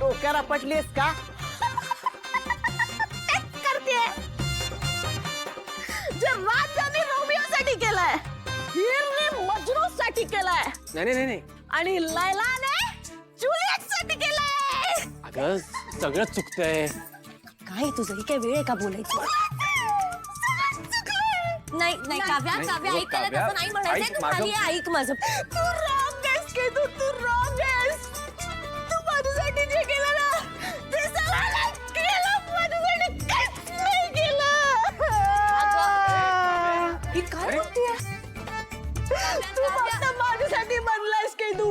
डोक्यावर आपटलीस का? तेच करतेय जे राजाने रोमिओसाठी केलंय, हीरने मजनूसाठी केलंय नाही आणि लैलाने जुलियटसाठी केलंय. अगं सगळं चुकतंय. काय तुझं ही काय वेळ आहे का बोलायची? नाही नाही काव्या काव्या हो, ऐक त्याला काव्या, तसं नाही म्हणायचंय. ऐक तू माझं. खाली ये, ऐक माझं. तू रॉंग आहेस की तू रॉंग आहेस. तू माझ्यासाठी जे केलं ना ते सगळं केलं, माझ्यासाठी काहीच नाही केलं. ही काय बोलतेय? तू फक्त माझ्यासाठी बनलायस की तू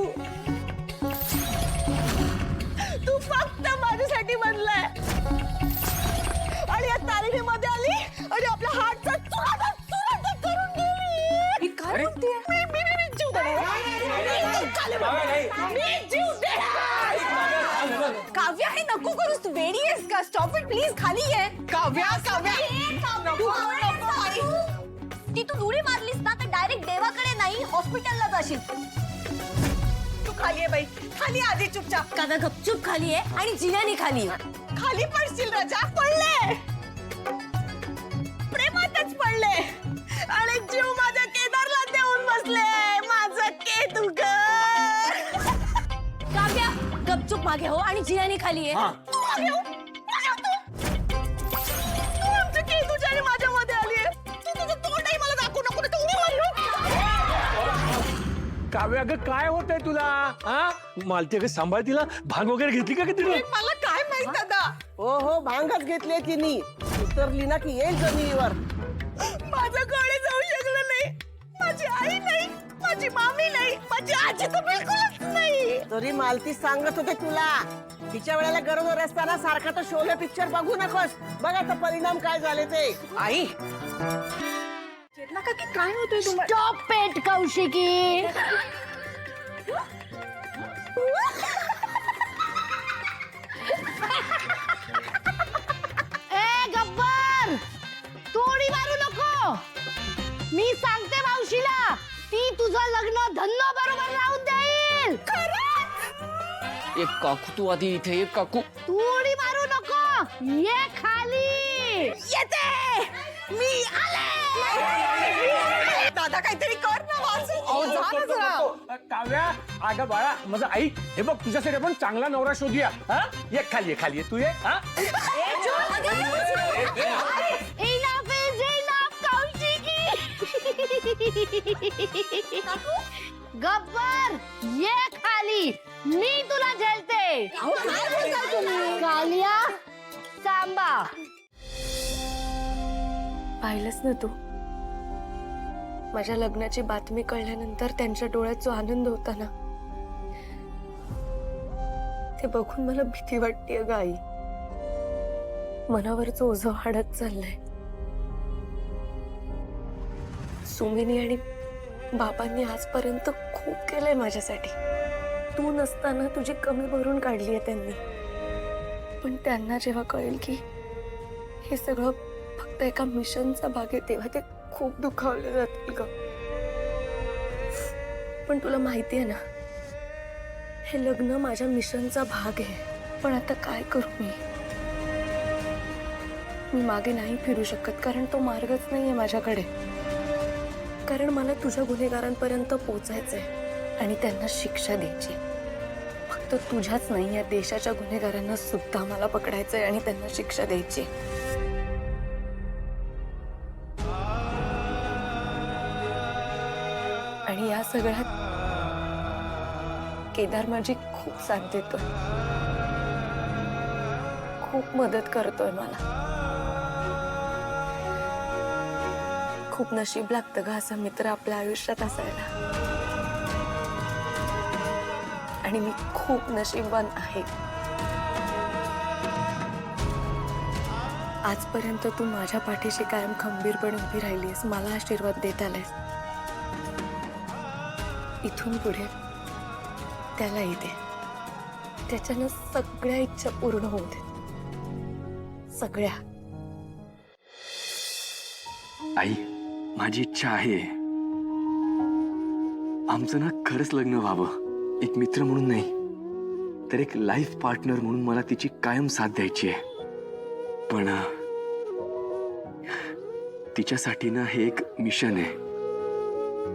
फक्त माझ्यासाठी बनलाय आणि या तारिणीमध्ये आली आणि आपल्या हातचा चुराटा करून गेली. ही काय बोलतेय? मी जीव देणार. मी जीव देणार. काव्या हे नको करूस, तू वेडी आहेस का? स्टॉप इट प्लीज, खाली ये. काव्या ती तू उडी मारलीस ना तर डायरेक्ट देवाकडे नाही हॉस्पिटलला जाशील. तू खाली आहे बाई, खाली आधी चुपचाप. काव्या गपचूप खाली ये आणि जिन्याने खाली ये. खाली पडशील राजा. पडले, प्रेमातच पडले आणि जीव माझ्या केदारला देऊन बसले. माझं केतू ग. काव्या गपचूप मागे हो आणि जिन्याने खाली ये. तू मागे हो. तू आमच्या केतूच्या आणि माझ्यामध्ये आलीये. तू तुझं तोंडही मला दाखवू नको, नाही तर उडी मारीन. काव्या अगं काय होतंय तुला? हा मालती अगं सांभाळ तिला. भांग वगैरे घेतली का तिने? मला काय माहित दादा. हो भांगच घेतली तिने. उतरली ना की येईल जमिनीवर. माझं कोणी जाऊ शकलं नाही. माझी आई नाही, माझी मामी नाही, माझी आजी तर बिलकुलच नाही. तरी मालती सांगत होते तुला, तिच्या वेळेला गरोदर असताना सारखा तो शोले पिक्चर बघू नकोस. बघ आता परिणाम काय झाले ते. आई नका की काय होतंय तुम्हाला? स्टॉप पेट कौशिकी. ए गब्बर, तू उडी मारू नको. मी सांगते मावशीला, ती तुझं लग्न धन्नो बरोबर लावून देईल. एक काकू तू आधी इथे एक काकू. तू उडी मारू नको, ये खाली. येते मी आले. दादा काहीतरी कर ना वाचू. झालं जरा. काव्या अगं बाळा माझं ऐक. हे बघ तुझ्यासाठी आपण चांगला नवरा शोधूया. हा ये खाली ये तू ये. हा Enough is enough, Kaushiki. Gabbar, ये खाली. मी तुला झेलते. कालिया, सांबा. पाहिलंच ना तू, माझ्या लग्नाची बातमी कळल्यानंतर त्यांच्या डोळ्यात जो आनंद होता ना, ते बघून मला भीती वाटतेय ग आई. मनावरचं ओझं वाढत चाललंय. सुमिनी आणि बाबांनी आजपर्यंत खूप केलंय माझ्यासाठी. तू नसताना तुझी कमी भरून काढली आहे त्यांनी. पण त्यांना जेव्हा कळेल की हे सगळं फक्त एका मिशनचा भाग आहे, तेव्हा ते खूप दुखावले जातील ग. पण तुला माहिती आहे ना, हे लग्न माझ्या मिशनचा भाग आहे. पण आता काय करू मी मागे नाही फिरू शकत, कारण तो मार्गच नाहीये माझ्याकडे. कारण मला तुझ्या गुन्हेगारांपर्यंत पोचायचंय आणि त्यांना शिक्षा द्यायची. फक्त तुझ्याच नाही, या देशाच्या गुन्हेगारांना सुद्धा मला पकडायचंय आणि त्यांना शिक्षा द्यायची. आणि या सगळ्यात केदार माझी खूप साथ देतोय, खूप मदत करतोय मला. खूप नशीब लागतं ग असा मित्र आपल्या आयुष्यात असायला. आणि मी खूप नशीबवान आहे. आजपर्यंत तू माझ्या पाठीशी कायम खंबीरपणे उभी राहिलीस, मला आशीर्वाद देत आलायस. इथून पुढे त्यालाही दे. त्याच्यानं सगळ्या इच्छा पूर्ण होऊ दे, सगळ्या. आई, माझी इच्छा आहे आमचं ना खरंच लग्न व्हावं. एक मित्र म्हणून नाही, तर एक लाईफ पार्टनर म्हणून मला तिची कायम साथ द्यायची आहे. पण तिच्यासाठी ना हे एक मिशन आहे.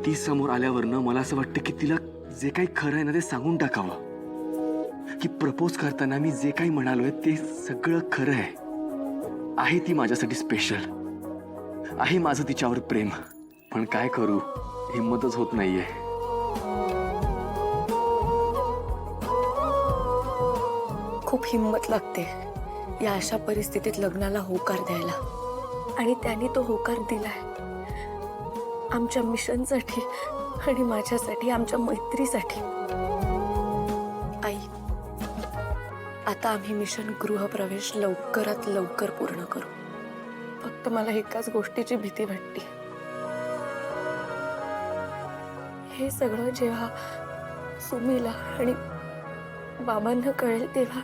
ती समोर आल्यावरनं मला असं वाटतं की तिला जे काही खरं आहे ना ते सांगून टाकावं, की प्रपोज करताना मी जे काही म्हणालोय ते सगळं खरं आहे ती माझ्यासाठी स्पेशल आहे, माझं तिच्यावर प्रेम. पण काय करू, हिम्मतच होत नाहीये. खूप हिंमत लागते या अशा परिस्थितीत लग्नाला होकार द्यायला, आणि त्यांनी तो होकार दिलाय आमच्या मिशनसाठी आणि माझ्यासाठी, आमच्या मैत्रीसाठी. आई, आता आम्ही मिशन गृहप्रवेश लवकरात लवकर पूर्ण करू. फक्त मला एकाच गोष्टीची भीती वाटते. हे सगळं जेव्हा सुमीला आणि बाबांना कळेल तेव्हा